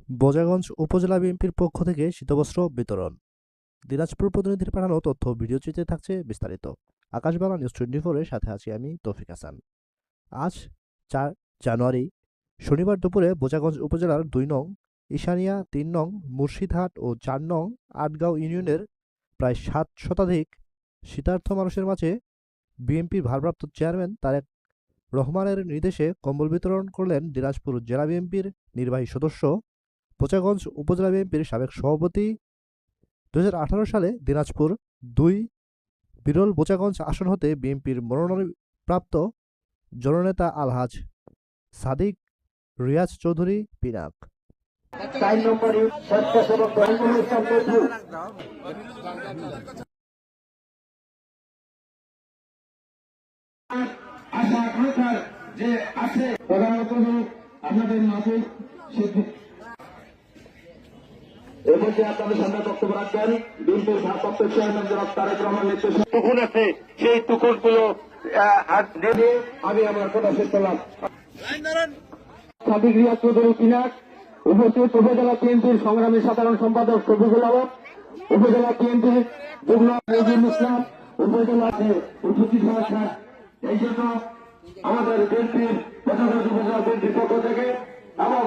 বোজাগঞ্জ উপজেলা বিএনপির পক্ষ থেকে শীতবস্ত্র বিতরণ। দিনাজপুর প্রতিনিধির পাঠানো তথ্য ভিডিওচিত্রে থাকছে বিস্তারিত। আকাশবাংলা নিউজ 24-এর সাথে আছি আমি তৌফিক হাসান। আজ 4 জানুয়ারি শনিবার দুপুরে বোজাগঞ্জ উপজেলার 2 নং ঈশানিয়া, 3 নং মুর্শিদহাট ও 4 নং আটগাঁও ইউনিয়নের প্রায় 7 শতাধিক শীতার্থ মানুষের মাঝে বিএনপির ভারপ্রাপ্ত চেয়ারম্যান তারেক রহমানের নির্দেশে কম্বল বিতরণ করলেন দিনাজপুর জেলা বিএনপির নির্বাহী সদস্য, বোচাগঞ্জ উপজেলা বিএনপির সাবেক সভাপতি। 2018 সালে দিনাজপুর 2 বিরল বোচাগঞ্জ আসন হতে বিএনপির মনোনয়নপ্রাপ্ত জননেতা আলহাজ সাদিক রিয়াজ চৌধুরী পিনাক। 4 নম্বরে স্বেচ্ছাসেবক রহিমুল ইসলাম চৌধুরী। আশা আকাঙ্ক্ষার যে আছে প্রধানত আপনাদের মাঝে এর মধ্যে আপনাদের সামনে বক্তব্য রাখবেন বিএনপির ভারপ্রাপ্ত চেয়ারম্যান জনাব তারেক রহমান নেতৃত্বে টুকুন আছে, সেই টুকুনগুলো হাত দিয়ে আমি আমার কথা শেষ করলাম। সাদিক রিয়াজ চৌধুরী পিনাক, উপস্থিত উপজেলা বিএনপির সংগ্রামী সাধারণ সম্পাদক শফিকুল আলম, উপজেলা বিএনপির যুগ্ম নজরুল ইসলাম, উপজেলা উপস্থিত হওয়ার এই জন্য আমাদের বিএনপির উপজেলা বিএনপির পক্ষ থেকে এবং